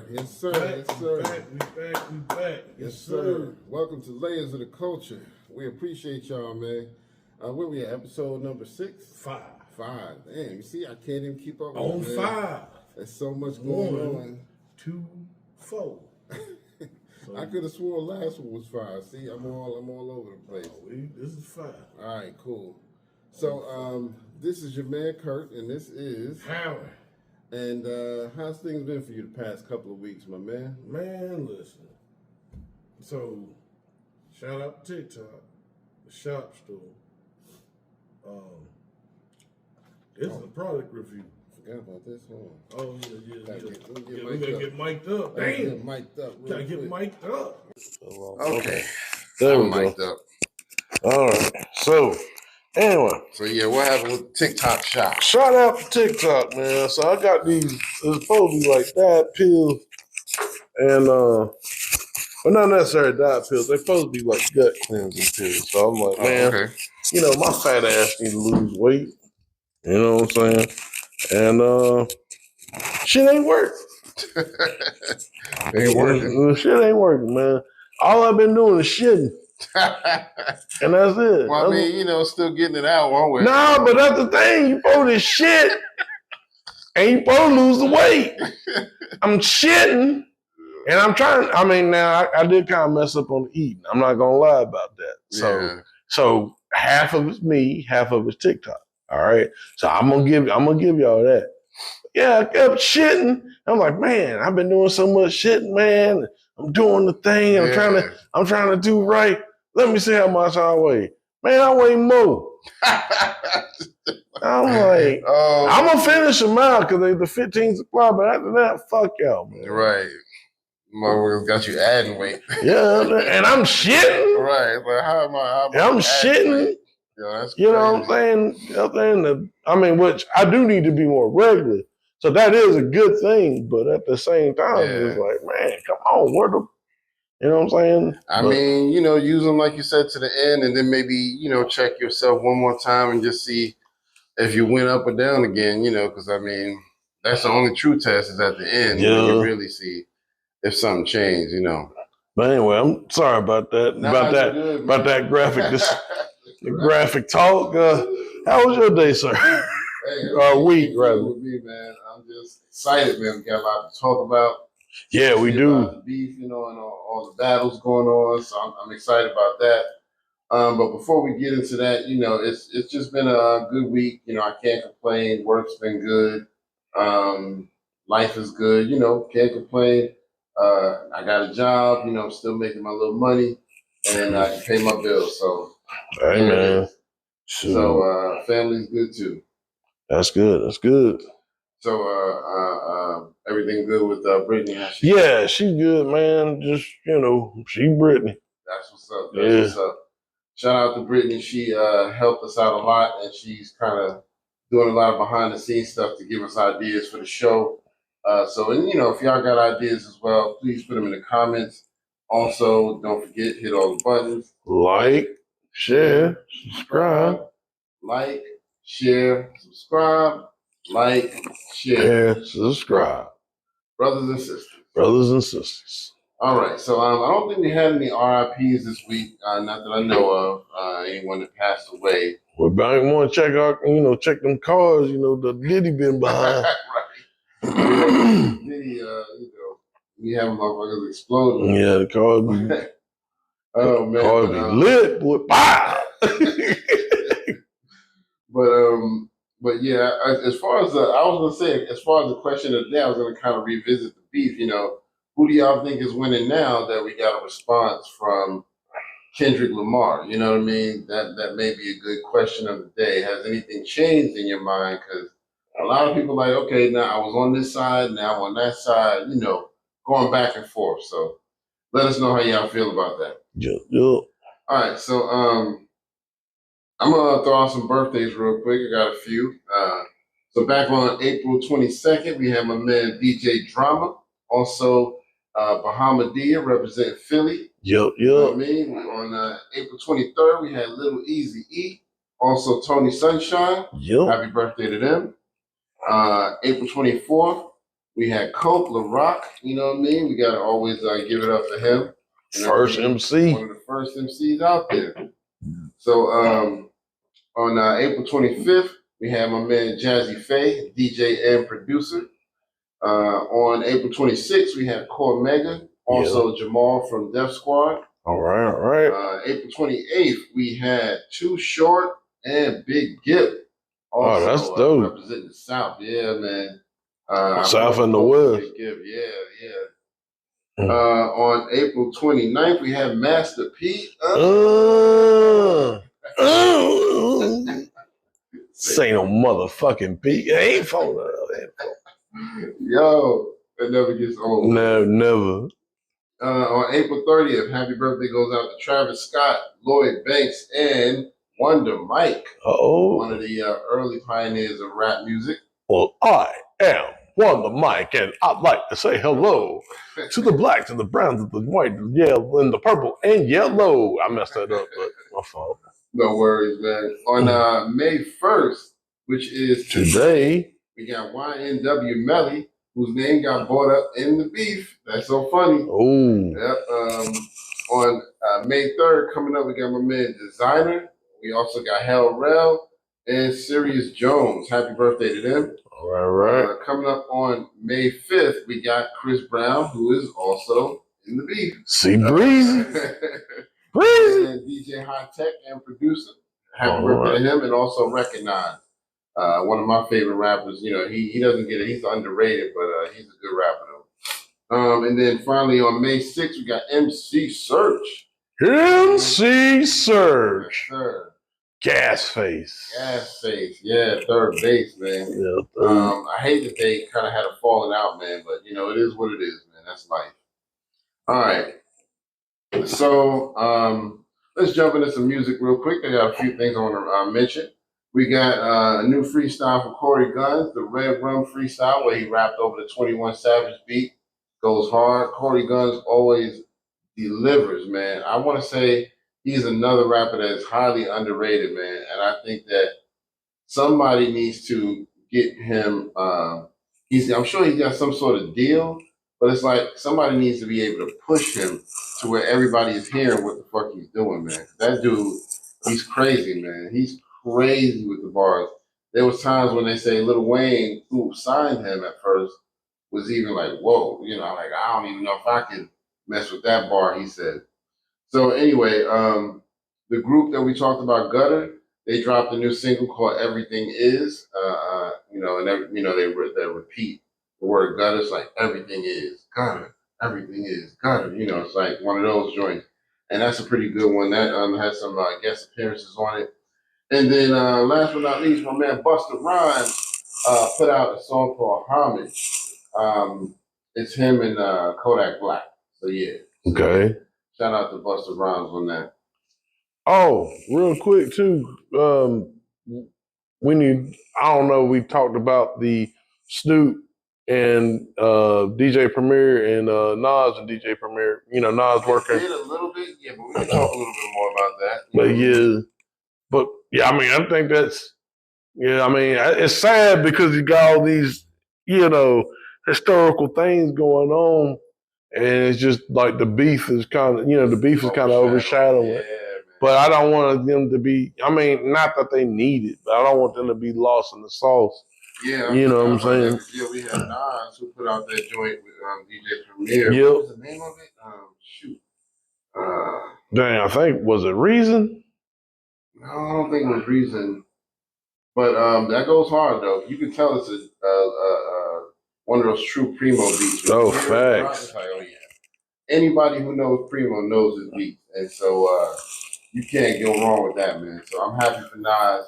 sir. Yes, sir. Yes, sir. We back. Yes, sir. Welcome to Layers of the Culture. We appreciate y'all, man. Where we at? Episode number 6? 5. Damn, you see, I can't even keep up on with it, 5. There's so much going on. 2, 4. So, I could have sworn last one was 5. See, I'm all over the place. This is 5. All right, cool. So, this is your man Kurt, and this is Howard. And how's things been for you the past couple of weeks, my man? Man, listen. So, shout out to TikTok, the shop store. This is a product review. Forgot about this. Hold on. Oh yeah. We gotta get mic'd up. Damn. Get mic'd up. Gotta get mic'd up. Okay. There we I'm go. mic'd up. All right. So, anyway. So yeah, what happened with TikTok shop? Shout out to TikTok, man. So I got these. It's supposed to be like diet pills, and but not necessarily diet pills. They're supposed to be like gut cleansing pills. So I'm like, man, okay. You know, my fat ass need to lose weight. You know what I'm saying? And shit ain't working. Ain't working. Shit ain't working, man. All I've been doing is shitting. And that's it. Well, I mean, you know, still getting it out one way. No, but that's the thing. You supposed to shit and you supposed to lose the weight. I'm shitting and I'm trying. I mean, now I did kind of mess up on the eating. I'm not gonna lie about that. So half of it's me, half of it's TikTok. All right. So I'm gonna give y'all that. Yeah, I kept shitting. I'm like, man, I've been doing so much shitting, man. I'm doing the thing. I'm trying to do right. Let me see how much I weigh. Man, I weigh more. I'm like, I'm gonna finish them out because they the 15 supply, but after that, fuck y'all, man. Right. Motherfuckers got you adding weight. Yeah, and I'm shitting. Right. But how am I? I'm shitting. Yo, that's crazy. You know what I'm saying? I mean, which I do need to be more regular. So that is a good thing, but at the same time, it's like, man, come on, you know what I'm saying? I mean, you know, use them like you said to the end, and then maybe, you know, check yourself one more time and just see if you went up or down again, you know, because I mean, that's the only true test is at the end. Yeah. You really see if something changed, you know. But anyway, I'm sorry about that. About that graphic, the graphic talk. How was your day, sir? Hey, week, rather. With me, man. I'm just excited, man. We got a lot to talk about. Yeah, we do. The beef, you know, and all the battles going on. So I'm excited about that. But before we get into that, you know, it's just been a good week. You know, I can't complain. Work's been good. Life is good. You know, can't complain. I got a job. You know, I'm still making my little money, and I can pay my bills. So, hey, man. So, family's good too. That's good. So, everything good with Brittany? Yeah, she's good, man. Just, you know, she Brittany. That's what's up. That's what's up. Shout out to Brittany. She helped us out a lot, and she's kind of doing a lot of behind-the-scenes stuff to give us ideas for the show. And you know, if y'all got ideas as well, please put them in the comments. Also, don't forget, hit all the buttons. Like, share, subscribe. Like, share, subscribe. Like, share, subscribe. Brothers and sisters. All right. So I don't think we had any RIPs this week. Not that I know of. Anyone that passed away. Well, I want to check them cars. You know, the Diddy been behind. Right. Diddy, you know, we have motherfuckers exploding. Yeah, the car be. Oh man, car be lit, boy. Bah! But yeah, as far as as far as the question of the day, I was gonna kind of revisit the beef. You know, who do y'all think is winning now that we got a response from Kendrick Lamar? You know what I mean? That may be a good question of the day. Has anything changed in your mind? Because a lot of people are like, okay, now I was on this side, now I'm on that side. You know, going back and forth. So let us know how y'all feel about that. Yeah. All right, so I'm gonna throw out some birthdays real quick. I got a few. So back on April 22nd, we have my man DJ Drama. Also, Bahamadia representing Philly. Yep. You know what I mean? On April 23rd, we had Little Easy E. Also, Tony Sunshine. Yep. Happy birthday to them. April 24th, We had Coke LaRock, you know what I mean? We gotta always give it up for him. First MC. One of the first MCs out there. So on April 25th, we had my man Jazzy Faye, DJ and producer. On April 26th, we had Core Mega, also Jamal from Def Squad. All right. April 28th, we had Too Short and Big Gip. Also, that's dope. Representing the South, yeah, man. South and the West. Big Gip, yeah. On April 29th, we had Master P. This ain't no motherfucking P. It ain't phone. Yo, it never gets old. No, never. On April 30th, happy birthday goes out to Travis Scott, Lloyd Banks, and Wonder Mike. One of the early pioneers of rap music. Well, I am Wonder Mike, and I'd like to say hello to the blacks and the browns and the white, the yellow, and the purple and yellow. I messed that up, but my fault. No worries, man. On May 1st, which is today, we got YNW Melly, whose name got brought up in the beef. That's so funny. Oh. Yep. On May 3rd, coming up, we got my man Designer. We also got Hell Rel and Sirius Jones. Happy birthday to them. All right. Coming up on May 5th, we got Chris Brown, who is also in the beef. See, Breezy. Breezy. And DJ High Tech and producer. Happy birthday to him, and also Recognize. One of my favorite rappers. You know, he doesn't get it. He's underrated, but he's a good rapper though. And then finally on May 6th, we got MC Search. MC Search. Yes, sir. Gas face, yeah, third base, man. Yeah, I hate that they kind of had a falling out, man, but you know, it is what it is, man. That's life. All right. So let's jump into some music real quick. I got a few things I want to mention. We got a new freestyle from Corey Guns, the Red Rum freestyle, where he rapped over the 21 Savage beat. Goes hard. Corey Guns always delivers, man. I want to say he's another rapper that is highly underrated, man. And I think that somebody needs to get him. I'm sure he's got some sort of deal, but it's like somebody needs to be able to push him to where everybody is hearing what the fuck he's doing, man. That dude, he's crazy, man. He's crazy with the bars. There was times when they say Lil Wayne, who signed him at first, was even like, whoa, you know, like, I don't even know if I can mess with that bar, he said. So anyway, the group that we talked about, Gutter, they dropped a new single called "Everything Is." They repeat the word gutter. It's like everything is gutter, everything is gutter. You know, it's like one of those joints, and that's a pretty good one. That has some guest appearances on it. And then last but not least, my man Busta Rhymes put out a song called "Homage." It's him and Kodak Black. So yeah. Okay. Shout out to Busta Rhymes on that. Oh, real quick too. I don't know. We talked about the Snoop and DJ Premier and Nas and DJ Premier. You know, Nas working. We did a little bit, yeah, but we can talk a little bit more about that. But I mean, I think that's. Yeah, I mean, it's sad because you got all these, you know, historical things going on. And it's just like the beef is kind of, overshadowing it. But I don't want them to be, I mean, not that they need it, but I don't want them to be lost in the sauce. Yeah. You know what I'm saying? Yeah, we had Nas who put out that joint with DJ Premier. Yep. What was the name of it? Shoot. Dang, I think, was it Reason? No, I don't think it was Reason. But that goes hard, though. You can tell it's one of those true Primo beats. Oh, facts. Oh, yeah. Anybody who knows Primo knows his beats. And so you can't go wrong with that, man. So I'm happy for Nas.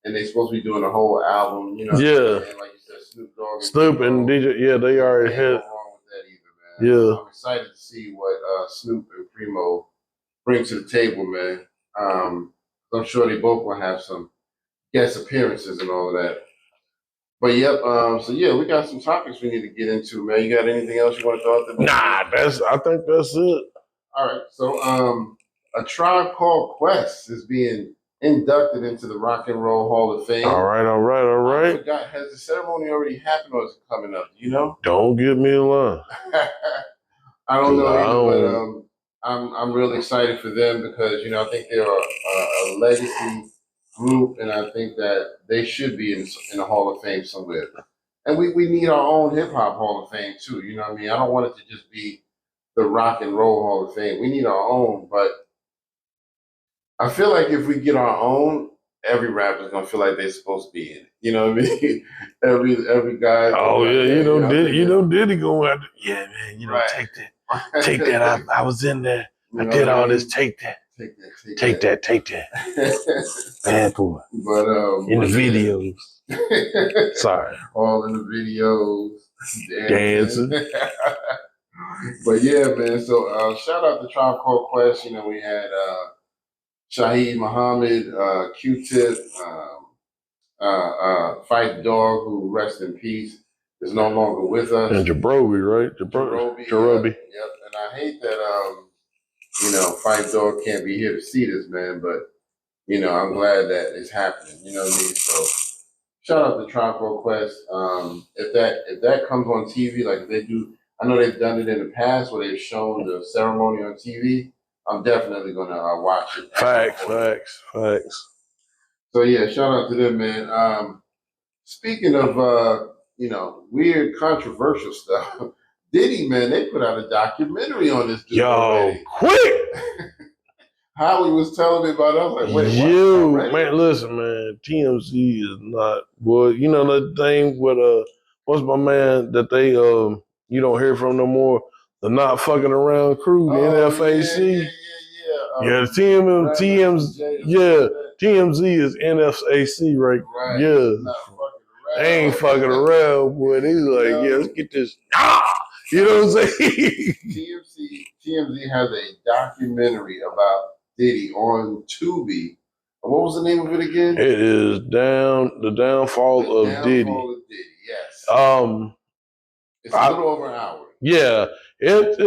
And they're supposed to be doing a whole album, you know. Yeah. And like you said, Snoop Dogg. Snoop and DJ, yeah, they already hit. Can't go wrong with that either, man. Yeah. I'm excited to see what Snoop and Primo bring to the table, man. I'm sure they both will have some guest appearances and all of that. But yep, we got some topics we need to get into, man. You got anything else you want to throw out there? Nah, I think that's it. All right. So A Tribe Called Quest is being inducted into the Rock and Roll Hall of Fame. All right. I forgot, has the ceremony already happened or is it coming up? Do you know? Don't get me in line. I don't know either, No. but I'm really excited for them because I think they're a legacy group, and I think that they should be in the Hall of Fame somewhere. And we need our own hip hop Hall of Fame too. You know what I mean? I don't want it to just be the Rock and Roll Hall of Fame. We need our own, but I feel like if we get our own, every rapper's gonna feel like they're supposed to be in it. You know what I mean? every guy. Oh yeah, Diddy going out. Yeah, man. Right. Take that. I was in there. I did all this. Take that. Take that. Bad boy. But in the videos. Sorry. All in the videos. Dancing. But yeah, man. So shout out to Tribe Called Quest. We had Shaheed Muhammad, Q-Tip, Phife Dawg, who rest in peace, is no longer with us. And Jarobi, right? Jarobi. Yep. And I hate that Phife Dawg can't be here to see this, man, but I'm glad that it's happening. You know what I mean? So shout out to Tribe Called Quest. If that comes on TV, like if they do, I know they've done it in the past where they've shown the ceremony on TV. I'm definitely gonna watch it. Facts. So yeah, shout out to them, man. Speaking of weird controversial stuff, Diddy, man, they put out a documentary on this dude. Yo, quick! Howie was telling me about it. I was like, wait, what? Man, listen, man, TMZ is not the thing with what's my man that they you don't hear from no more? The not fucking around crew, the NFAC. Yeah, TMZ is NFAC, right? Yeah. They ain't fucking around, boy. They like, let's get this. You know what I'm saying? TMZ has a documentary about Diddy on Tubi. What was the name of it again? It is The Downfall of Diddy. Yes. It's a little over an hour. Yeah. It's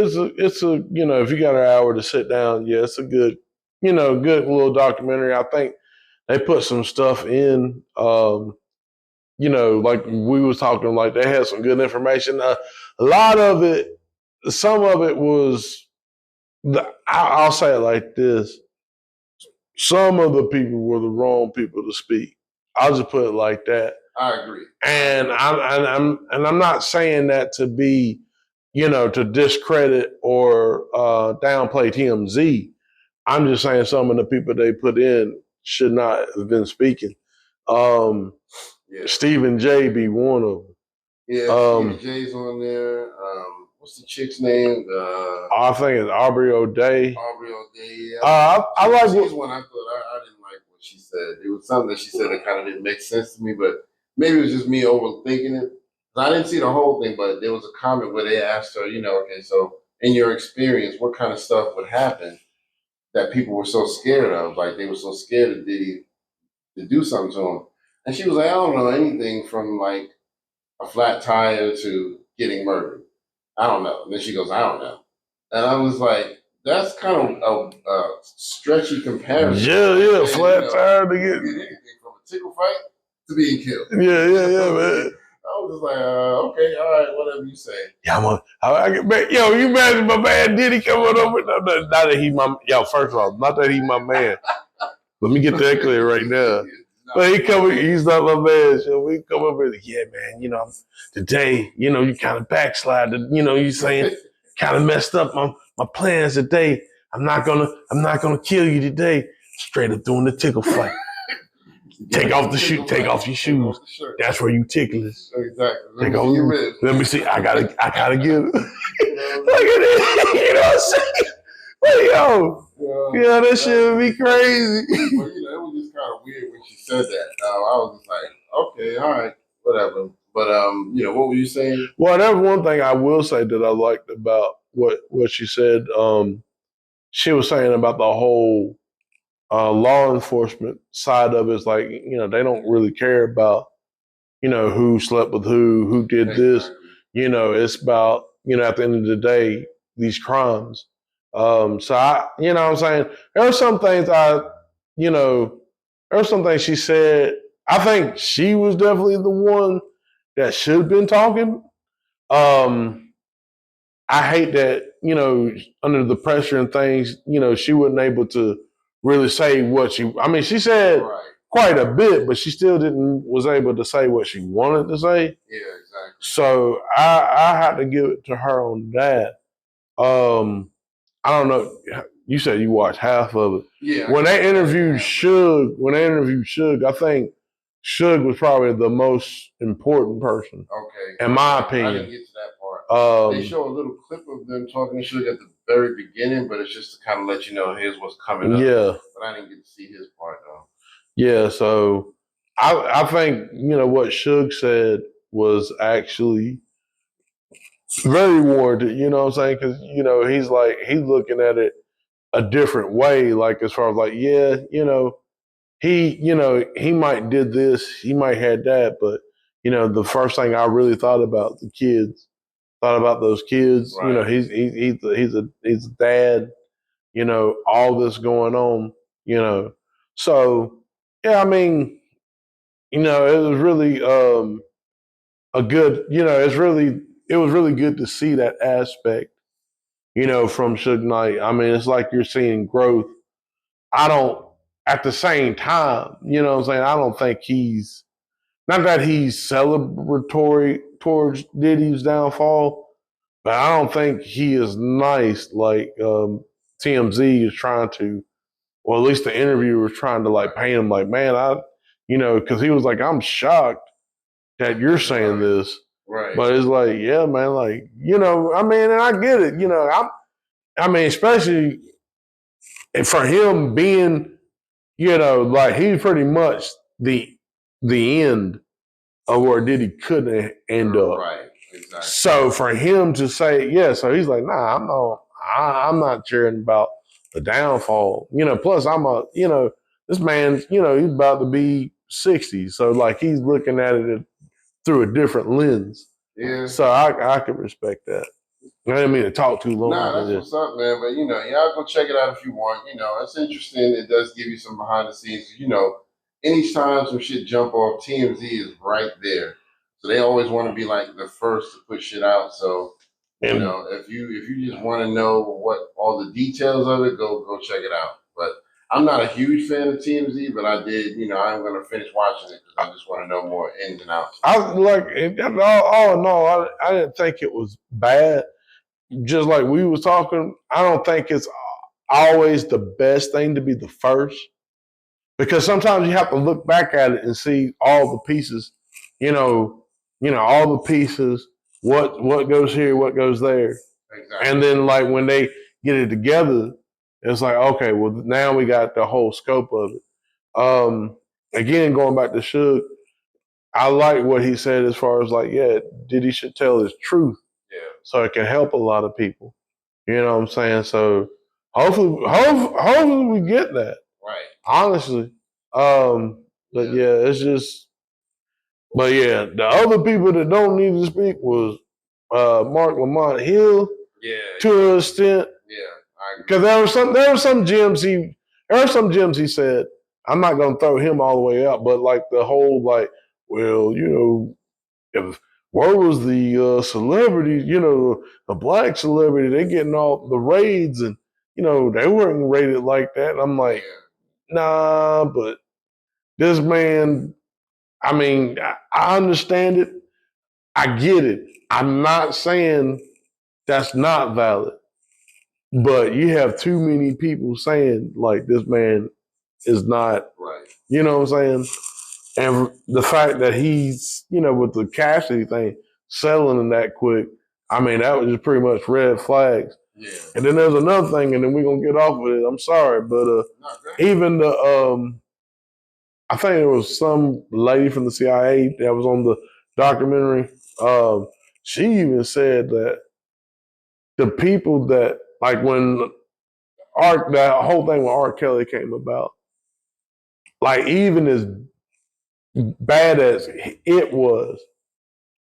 a if you got an hour to sit down, it's a good little documentary. I think they put some stuff in, like we was talking, like they had some good information. A lot of it, some of it was, I'll say it like this. Some of the people were the wrong people to speak. I'll just put it like that. I agree. And I'm not saying that to be, to discredit or downplay TMZ. I'm just saying some of the people they put in should not have been speaking. Stephen J be one of them. Yeah, Stephen J's on there. What's the chick's name? I think it's Aubrey O'Day. Yeah. I like she's one I thought I didn't like what she said. It was something that she said that kind of didn't make sense to me, but maybe it was just me overthinking it. I didn't see the whole thing, but there was a comment where they asked her, okay, so in your experience, what kind of stuff would happen that people were so scared of? Like they were so scared of Diddy to do something to him. And she was like, I don't know anything from like a flat tire to getting murdered. I don't know. And then she goes, I don't know. And I was like, that's kind of a stretchy comparison. Yeah, flat tire to get anything from a tickle fight to being killed. Yeah, man. I was just like, okay, all right, whatever you say. Yeah, I get back. Yo, you imagine my man Diddy coming over? Not that he my first of all, not that he my man. Let me get that clear right now. But he's not my man. So we come over and man, today, you kind of backslided, you saying kind of messed up my plans today. I'm not gonna kill you today. Straight up doing the tickle fight. Take off your shoes. That's where you tickle us. Exactly. Let me see. I gotta get it. Look at it. You know what I'm saying? But that shit would be crazy. Well, it was just kind of weird when she said that. I was just like, okay, all right, whatever. But what were you saying? Well, that's one thing I will say that I liked about what she said. She was saying about the whole law enforcement side of it is like, they don't really care about, who slept with who did this. It's about, at the end of the day, these crimes. So I, what I'm saying, there are some things I, there were some things she said. I think she was definitely the one that should have been talking. I hate that, under the pressure and things, she wasn't able to really say what she said quite a bit, but she still was able to say what she wanted to say. Yeah, exactly. So I had to give it to her on that. I don't know. You said you watched half of it. Yeah. When they interviewed Suge, I think Suge was probably the most important person. Okay. In my opinion. I didn't get to that part. They show a little clip of them talking to Suge at the very beginning, but it's just to kind of let you know here's what's coming up. Yeah. But I didn't get to see his part though. Yeah, so I think, what Suge said was actually very warranted, you know what I'm saying? Because, he's looking at it a different way, like as far as like, yeah, he might did this, he might had that, but the first thing I really thought about those kids. Right. He's a dad. All this going on. So yeah, I mean, it was really a good. It was really good to see that aspect. From Suge Knight. I mean, it's like you're seeing growth. I don't. At the same time, you know what I'm saying? I don't think he's not that he's celebratory towards Diddy's downfall, but I don't think he is nice like TMZ is trying to, or at least the interviewer was trying to like paint him like, man, because he was like, I'm shocked that you're saying this. Right. But it's like, yeah, man, like, I mean, and I get it, I mean, especially for him being, like he's pretty much the end of where Diddy couldn't end up. Right, exactly. So for him to say, yeah, so he's like, nah, I'm not cheering about the downfall. Plus this man's, he's about to be 60. So like he's looking at it through a different lens. Yeah. So I could respect that. I didn't mean to talk too long. Nah, that's what's up, man. But y'all go check it out if you want. It's interesting. It does give you some behind the scenes. Anytime some shit jump off, TMZ is right there. So they always want to be like the first to put shit out. So if you just want to know what all the details of it, go check it out. But I'm not a huge fan of TMZ, but I did. I'm gonna finish watching it because I just want to know more ins and outs. I like all in all, I didn't think it was bad. Just like we was talking, I don't think it's always the best thing to be the first, because sometimes you have to look back at it and see all the pieces, all the pieces, what goes here, what goes there. Exactly. And then like when they get it together, it's like, okay, well now we got the whole scope of it. Again, going back to Suge, I like what he said as far as like, yeah, Diddy should tell his truth. Yeah. So it can help a lot of people. You know what I'm saying? So hopefully we get that. Right. Honestly. But yeah, it's just, but yeah, the other people that don't need to speak was Mark Lamont Hill. Yeah. To an extent. Yeah. Because there were some gems he said, I'm not gonna throw him all the way out, but like the whole like, well, if where was the celebrity, the black celebrity, they getting all the raids and, they weren't rated like that. And I'm like, nah, but this man, I mean, I understand it. I get it. I'm not saying that's not valid, but you have too many people saying like this man is not, right. You know what I'm saying? And the fact that he's, with the Cassidy thing, selling that quick, I mean, that was just pretty much red flags. Yeah. And then there's another thing, and then we're going to get off with it. I'm sorry, but even I think there was some lady from the CIA that was on the documentary. She even said that the people that, like when that whole thing with R. Kelly came about, like even as bad as it was,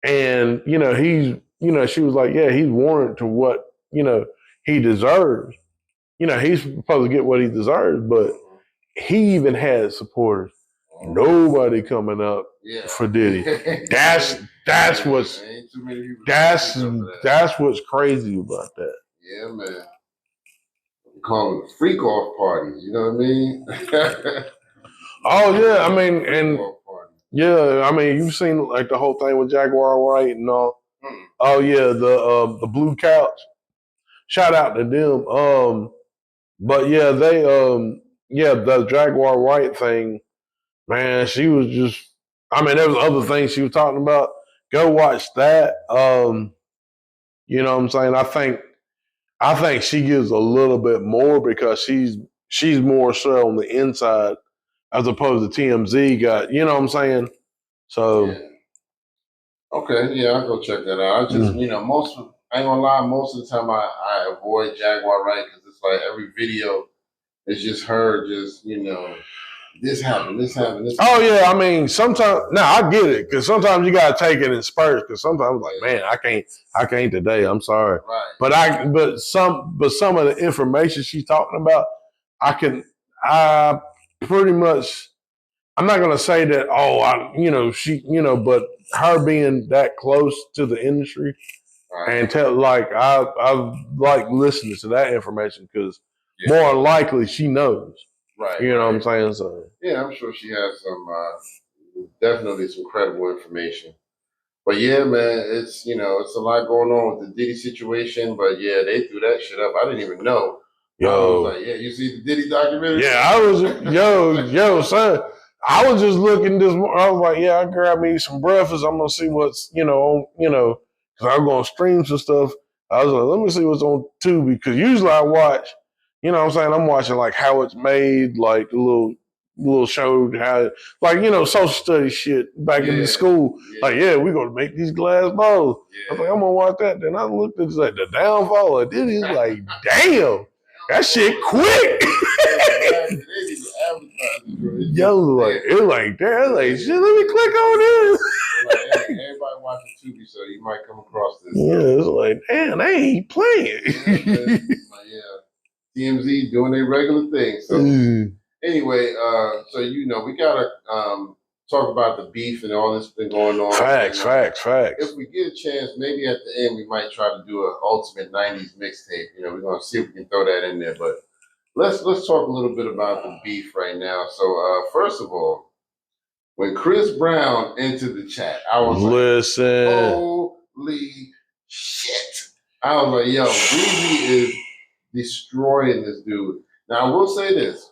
and she was like, yeah, he's warranted to what he deserves. He's supposed to get what he deserves, but he even had supporters. Nobody coming up for Diddy. That's what's that's what's crazy about that. Yeah, man. Call them freak off parties. You know what I mean? Oh yeah, I mean, and yeah, I mean, you've seen like the whole thing with Jaguar Wright and all. Oh yeah, the blue couch. Shout out to them. But yeah, they yeah, the Jaguar Wright thing, man, she was just I mean, there was other things she was talking about. Go watch that. You know what I'm saying? I think she gives a little bit more because she's more so on the inside as opposed to TMZ got, you know what I'm saying? So yeah. Okay, yeah, I'll go check that out. I just, you know, I ain't gonna lie, most of the time I avoid Jaguar Wright because it's like every video is just her, just, you know, this happened, this happened, this happened. Oh yeah, I mean, sometimes now I get it because sometimes you gotta take it in spurts. Because sometimes like, man, I can't today. I'm sorry, right. but some of the information she's talking about, I pretty much. I'm not gonna say that. Oh, but her being that close to the industry and I like listening to that information because more likely she knows. Right. You know what I'm saying? So yeah, I'm sure she has some definitely some credible information. But yeah, man, it's it's a lot going on with the Diddy situation. But yeah, they threw that shit up. I didn't even know. I was like, yeah, you see the Diddy documentary? Yeah, I was son. I was just looking this morning. I was like, yeah, I grabbed me some breakfast. I'm gonna see what's because I'm gonna stream some stuff. I was like, let me see what's on Tubi because usually I watch. You know what I'm saying? I'm watching like how it's made, like the little show how social studies shit back in the school. Like, we're gonna make these glass bottles. I was like, I'm gonna watch that. Then I looked at like the downfall of Diddy. It's like, damn, that shit quick. Yo, like it like that, like shit. Let me click on this. Like, hey, everybody watching Tubi, so you might come across this. Yeah, it's like, damn, they ain't playing. TMZ doing their regular thing. So anyway, so we gotta talk about the beef and all this been going on. Facts. If we get a chance, maybe at the end we might try to do an ultimate '90s mixtape. We're gonna see if we can throw that in there, but. Let's talk a little bit about the beef right now. So first of all, when Chris Brown entered the chat, I was like, holy shit. I was like, yo, Breezy is destroying this dude. Now I will say this.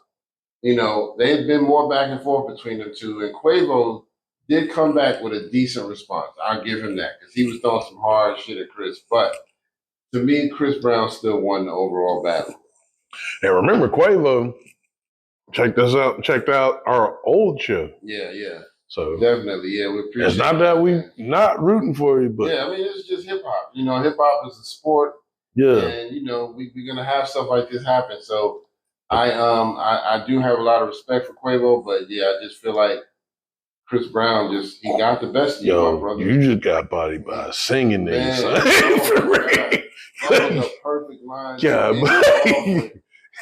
They've been more back and forth between the two, and Quavo did come back with a decent response. I'll give him that, because he was throwing some hard shit at Chris. But to me, Chris Brown still won the overall battle. And remember, Quavo checked out our old show. Yeah. So definitely, yeah, we appreciate. It's not that we not rooting for you, but yeah, I mean it's just hip hop. Hip hop is a sport. Yeah, and we're gonna have stuff like this happen. So I do have a lot of respect for Quavo, but yeah, I just feel like Chris Brown he got the best of you, my brother. You just got bodied by a singing nigga, son. That was a perfect line. Yeah,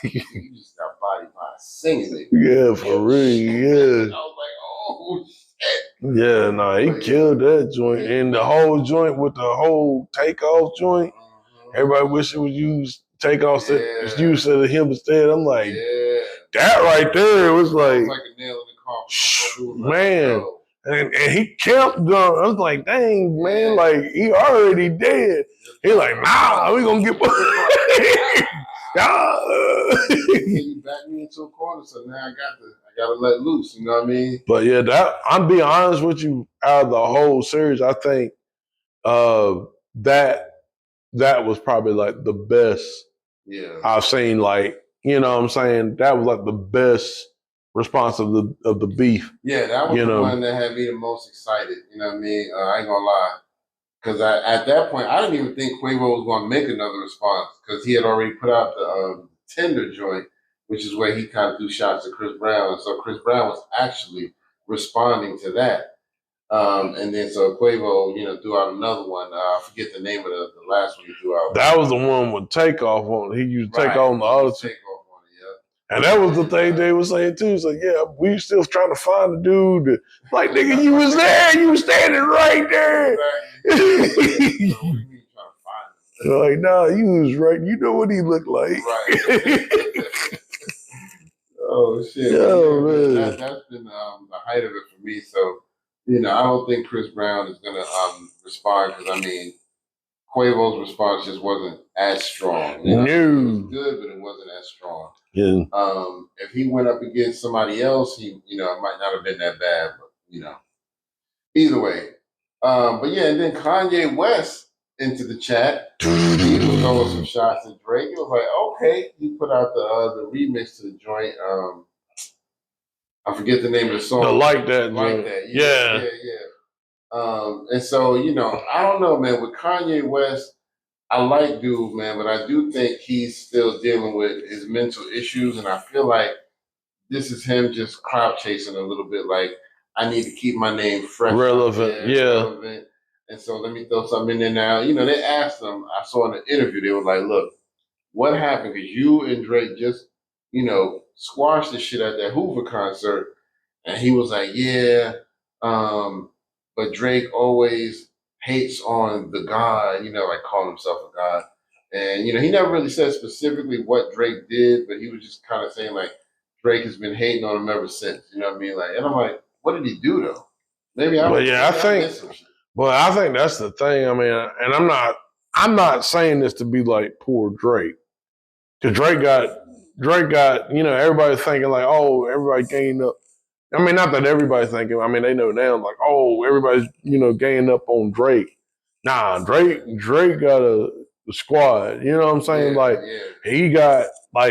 you just got bodied by a singing nigga. Yeah, for real. Yeah. I was like, oh shit. Yeah, no, he killed that joint. And the whole joint with the whole takeoff joint. Everybody wish it was used takeoff used to him instead. I'm like, that right there was like a nail in the coffin. Man. And he kept going. I was like, dang, man, like he already dead. He like, nah, we gonna get You backed me into a corner, so now I gotta let loose. You know what I mean? But yeah, I'm being honest with you. Out of the whole series, I think that was probably like the best I've seen. Like, you know what I'm saying? That was like the best response of the beef. Yeah, that was the one that had me the most excited. You know what I mean? I ain't gonna lie. Because at that point, I didn't even think Quavo was going to make another response because he had already put out the Tender joint, which is where he kind of threw shots at Chris Brown. And so Chris Brown was actually responding to that. And then so Quavo, threw out another one. I forget the name of the last one he threw out. That was the one with Takeoff on it. He used Takeoff on the other two. Takeoff on it, yeah. And that was the thing they were saying too. So yeah, we still trying to find the dude. That, like nigga, you was there. You was standing right there. Exactly. So what do you mean trying to find him? Like, nah, you was right. You know what he looked like. Right. Oh shit! Yo, man. man. That's been the height of it for me. So I don't think Chris Brown is gonna respond because I mean Quavo's response just wasn't as strong. No. It was good, but it wasn't as strong. Yeah. If he went up against somebody else, he it might not have been that bad, but either way. But yeah, and then Kanye West into the chat. He was throwing some shots at Drake. It was like, okay, he put out the remix to the joint. I forget the name of the song. Like that. Yeah. And so, I don't know, man. With Kanye West, I like dude, man, but I do think he's still dealing with his mental issues, and I feel like this is him just clout chasing a little bit. Like, I need to keep my name fresh, relevant, relevant. And so let me throw something in there now. They asked him. I saw in the interview, they were like, "Look, what happened? Because you and Drake just, squashed the shit at that Hoover concert." And he was like, "Yeah, but Drake always hates on the God, like calling himself a God." And he never really said specifically what Drake did, but he was just kind of saying like Drake has been hating on him ever since. You know what I mean? Like, and I'm like, what did he do though? Maybe I. But yeah, I think that's the thing. I mean, and I'm not saying this to be like poor Drake, because Drake got, everybody thinking like, oh, everybody gained up. I mean, not that everybody's thinking. I mean, they know now, like, oh, everybody's gained up on Drake. Nah, Drake got a squad. You know what I'm saying? He got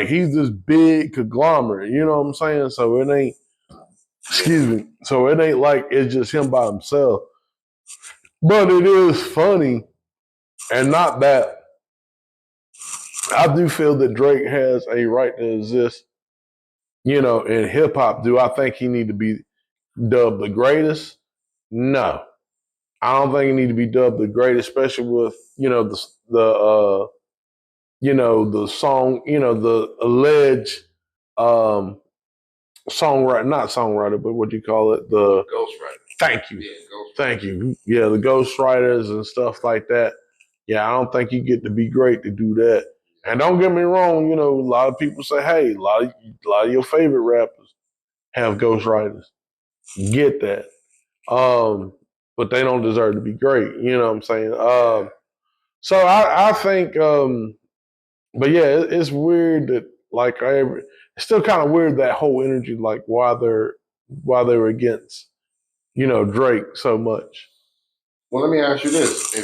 he's this big conglomerate. You know what I'm saying? So it ain't. Excuse me. So it ain't like it's just him by himself. But it is funny, and not that I do feel that Drake has a right to exist. In hip hop, do I think he need to be dubbed the greatest? No, I don't think he need to be dubbed the greatest, especially with the song, the alleged songwriter, not songwriter, but what do you call it? The ghostwriter. Thank you. Yeah, ghostwriter. Thank you. Yeah, the ghostwriters and stuff like that. Yeah, I don't think you get to be great to do that. And don't get me wrong, a lot of people say, hey, a lot of your favorite rappers have ghostwriters. Get that. But they don't deserve to be great. You know what I'm saying? So I think, but yeah, it's weird that it's still kind of weird that whole energy, like why they're against, Drake so much. Well, let me ask you this: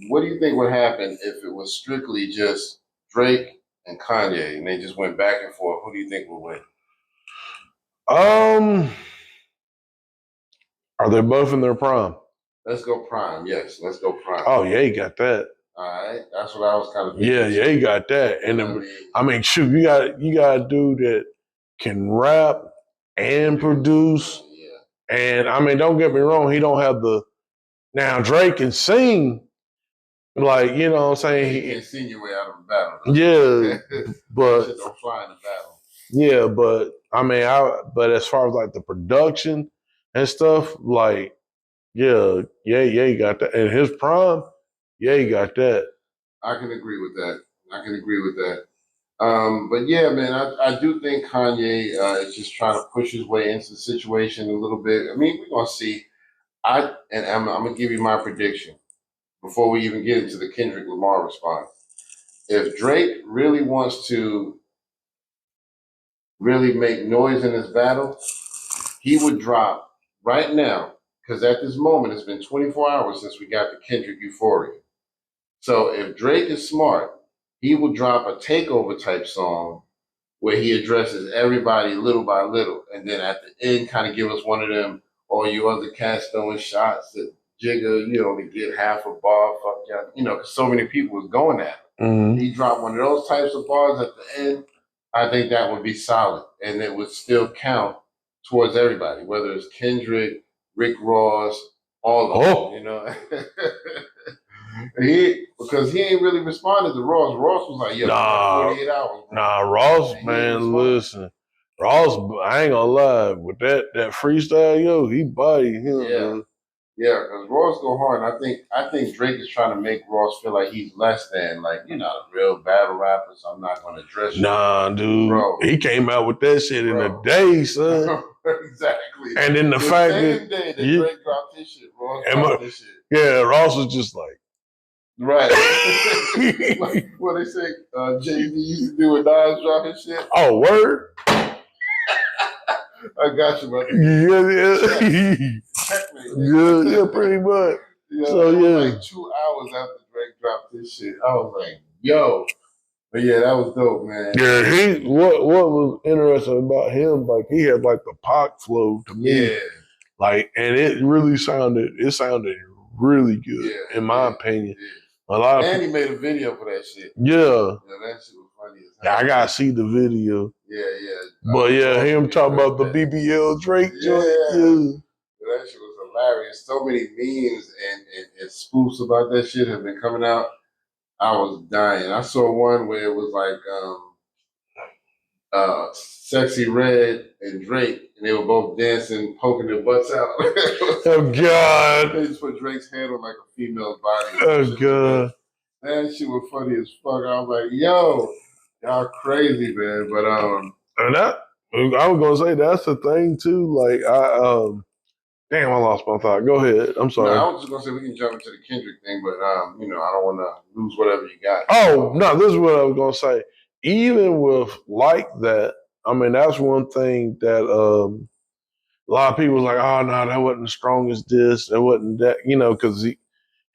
what do you think would happen if it was strictly just Drake and Kanye, and they just went back and forth? Who do you think would win? Are they both in their prime? Let's go prime. Yes, let's go prime. Oh yeah, you got that. All right, that's what I was kind of thinking. Yeah, you got that. And I mean, shoot, you got a dude that can rap and produce. Yeah. And I mean, don't get me wrong, he don't have the. Now Drake can sing, like you know what I'm saying. He can sing your way out of a battle. Yeah, but don't fly in the battle. Yeah, but I mean, but as far as like the production and stuff, like yeah, you got that. And his prime, yeah, you got that. I can agree with that. But yeah, man, I do think Kanye is just trying to push his way into the situation a little bit. I mean, we're gonna see. I'm gonna give you my prediction before we even get into the Kendrick Lamar response. If Drake really wants to really make noise in this battle, he would drop right now, because at this moment it's been 24 hours since we got the Kendrick Euphoria. So if Drake is smart, he will drop a takeover type song where he addresses everybody little by little, and then at the end kind of give us one of them, all you other cats throwing shots at Jigga, to get half a bar, fuck y'all, because so many people was going at him. Mm-hmm. He dropped one of those types of bars at the end. I think that would be solid, and it would still count towards everybody, whether it's Kendrick, Rick Ross, all of them, because he ain't really responded to Ross. Ross was like, yo, 48 hours. Bro. Nah, Ross, man, listen. Ross, I ain't gonna lie, with that freestyle, yo, he bodied him, Yeah. man. Yeah, because Ross go hard. And I think Drake is trying to make Ross feel like he's less than, like, you're not a real battle rapper, so I'm not going to address you. Nah, dude. Bro. He came out with that shit in a day, son. Exactly. And then the fact that day that Drake dropped his shit, Ross dropped his shit. Yeah, Ross was just like, right. Like what they say, Jay-Z used to do with Nas dropping shit. Oh, word? I got you, brother. Yeah, pretty much. Yeah, so yeah, like 2 hours after Drake dropped this shit, I was like, "Yo," but yeah, that was dope, man. Yeah, what was interesting about him, like he had like the Pac flow to me, like, and it sounded really good in my opinion. A lot and he made a video for that shit. Yeah, that shit was funny as hell. Yeah, I gotta see the video. Yeah. But yeah, him talking about the BBL Drake joint. Yeah. That shit was hilarious. So many memes and spoofs about that shit have been coming out. I was dying. I saw one where it was like Sexy Red and Drake, and they were both dancing, poking their butts out. Oh God! They just put Drake's head on like a female's body. Oh God! That shit was funny as fuck. I was like, yo, y'all crazy, man. But and that I was gonna say that's the thing too. Like damn, I lost my thought. Go ahead. I'm sorry. No, I was just gonna say we can jump into the Kendrick thing, but I don't want to lose whatever you got. Oh no, this is what I was gonna say. Even with like that, I mean that's one thing that a lot of people was like, oh no, that wasn't as strong as this, that wasn't that, because he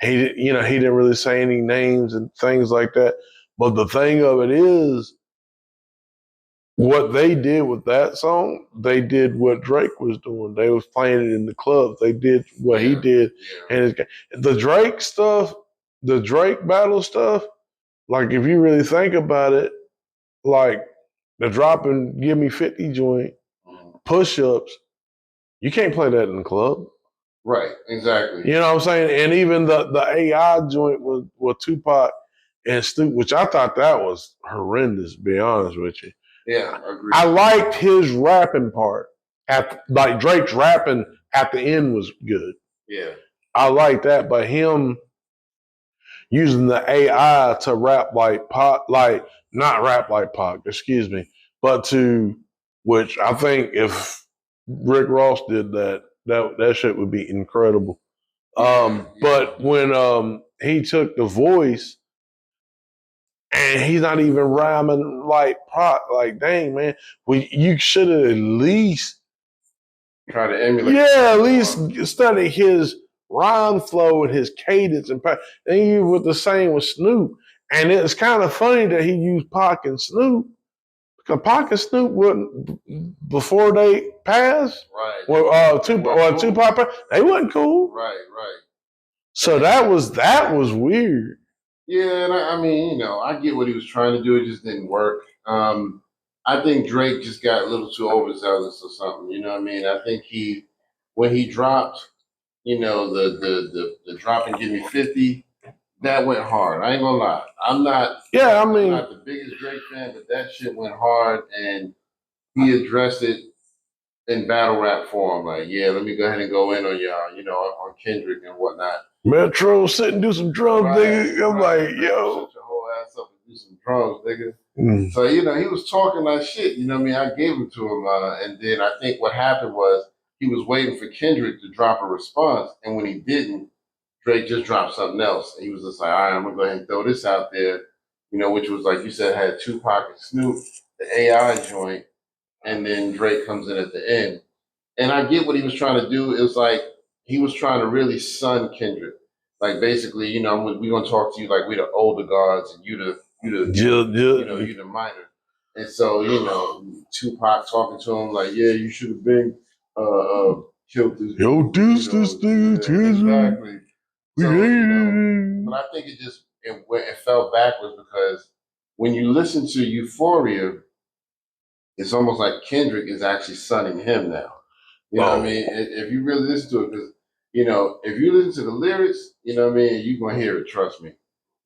didn't really say any names and things like that. But the thing of it is, what they did with that song, they did what Drake was doing. They was playing it in the clubs. They did what he did. And the Drake stuff, the Drake battle stuff, like if you really think about it, like the drop and give me 50 joint, push-ups, you can't play that in the club. Right, exactly. You know what I'm saying? And even the AI joint with Tupac and Snoop, which I thought that was horrendous, to be honest with you. Yeah, I agree. I liked his rapping part. Like Drake's rapping at the end was good. Yeah. I like that, but him using the AI to rap like Pac, like not rap like Pac, excuse me, but which I think if Rick Ross did that shit would be incredible. But when he took the voice and he's not even rhyming like Pac, like dang man, you should have at least try to emulate. Yeah, at least study his rhyme flow and his cadence and you with the same with Snoop. And it's kind of funny that he used Pac and Snoop. Because Pac and Snoop wouldn't, before they passed, right? Well, Tupac, they wasn't cool, right. So that was weird. Yeah, and I mean, I get what he was trying to do. It just didn't work. I think Drake just got a little too overzealous or something. You know what I mean? I think when he dropped, the drop and give me 50. That went hard. I ain't gonna lie. I'm not the biggest Drake fan, but that shit went hard, and he addressed it in battle rap form. Like, yeah, let me go ahead and go in on y'all, on Kendrick and whatnot. Metro, sit and do some drums, nigga. I'm like, yo. Shut your whole ass up and do some drums, nigga. So, he was talking like shit. You know what I mean? I gave him to him. And then I think what happened was he was waiting for Kendrick to drop a response, and when he didn't, Drake just dropped something else. And he was just like, all right, I'm going to go ahead and throw this out there, which was, like you said, had Tupac and Snoop, the AI joint, and then Drake comes in at the end. And I get what he was trying to do. It was like he was trying to really sun Kendrick. Like, basically, we're going to talk to you like we're the older guards, and you the minor. And so, Tupac talking to him like, yeah, you should have been killed this. Yo, this thing, exactly. So, but I think it fell backwards because when you listen to Euphoria, it's almost like Kendrick is actually sunning him now. You know what I mean? If you really listen to it, because, if you listen to the lyrics, you know what I mean, you're going to hear it, trust me.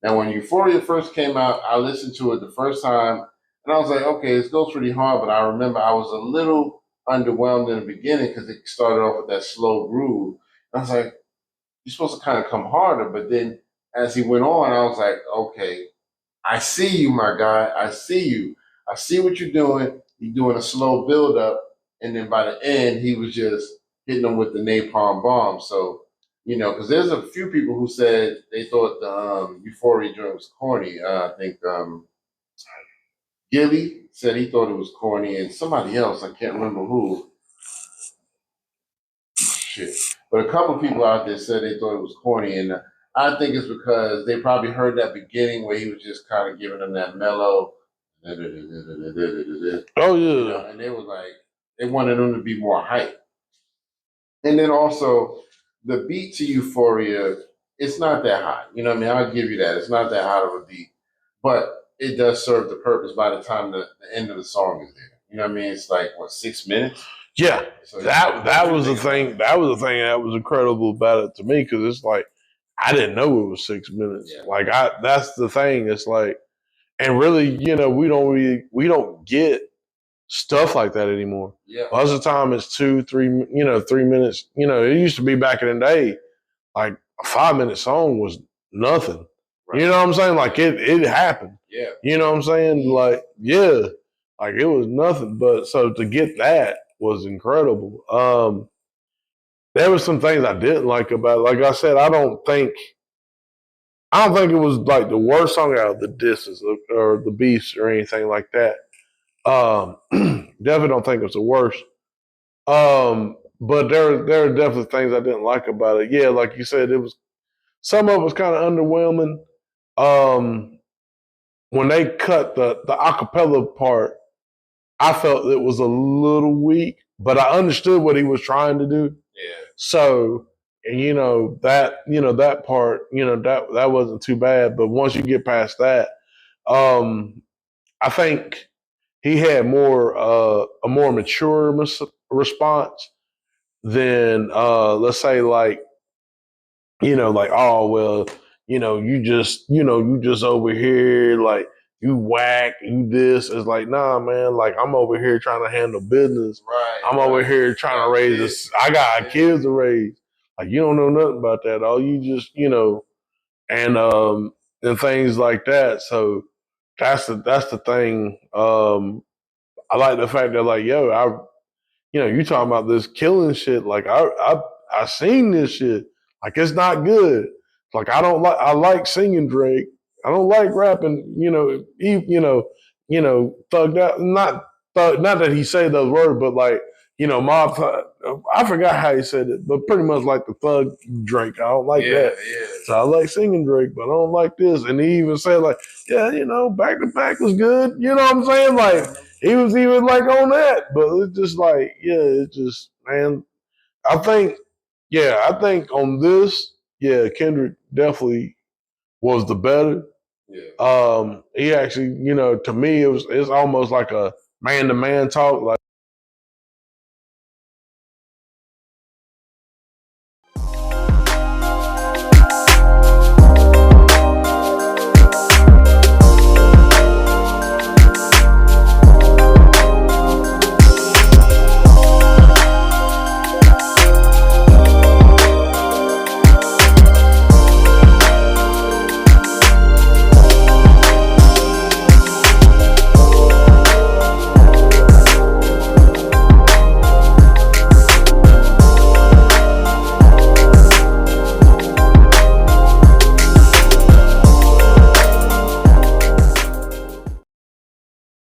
Now, when Euphoria first came out, I listened to it the first time, And I was like, okay, this goes pretty hard, but I remember I was a little underwhelmed in the beginning because it started off with that slow groove. And I was like, you're supposed to kind of come harder. But then as he went on, I was like, okay, I see you, my guy. I see you. I see what you're doing. You're doing a slow build up. And then by the end, he was just hitting them with the napalm bomb. So, because there's a few people who said they thought the Euphoria joint was corny. I think Gilly said he thought it was corny, and somebody else, I can't remember who. Shit. But a couple of people out there said they thought it was corny, and I think it's because they probably heard that beginning where he was just kind of giving them that mellow. Oh yeah. And they was like, they wanted them to be more hype. And then also, the beat to Euphoria, it's not that hot. You know what I mean? I'll give you that. It's not that hot of a beat. But it does serve the purpose by the time the end of the song is there. You know what I mean? It's like, what, 6 minutes? Yeah. So that was the thing. That was the thing that was incredible about it to me, because it's like I didn't know it was 6 minutes. Yeah. Like that's the thing. It's like, and really, we don't get stuff like that anymore. Yeah. Most of the time it's 2, 3, 3 minutes. It used to be back in the day, like a 5-minute song was nothing. Right. You know what I'm saying? Like it happened. Yeah. You know what I'm saying? Like, yeah, like it was nothing. But so to get that was incredible. There were some things I didn't like about it. Like I said, I don't think it was like the worst song out of the disses or the beefs or anything like that. Definitely don't think it's the worst. But there are definitely things I didn't like about it. Yeah, like you said, some of it was kind of underwhelming. When they cut the acapella part, I felt it was a little weak, but I understood what he was trying to do. Yeah. So, that part, that wasn't too bad. But once you get past that, I think he had a more mature response than let's say like oh well, you just over here like you whack, you this. It's like, nah, man, like I'm over here trying to handle business. Right. I'm over here trying to raise this. I got kids to raise. Like you don't know nothing about that. All you just, and things like that. So that's the thing. I like the fact that like, you talking about this killing shit. Like I seen this shit. Like it's not good. Like I like singing Drake. I don't like rapping, thugged out. Not that he said those words, but like, mob. I forgot how he said it, but pretty much like the thug Drake. I don't like that. Yeah. So I like singing Drake, but I don't like this. And he even said like, yeah, back to back was good. You know what I'm saying? Like he was even like on that, but it's just like, yeah, it's just, man. I think on this, yeah, Kendrick definitely was the better. Yeah. He actually, to me, it's almost like a man-to-man talk. Like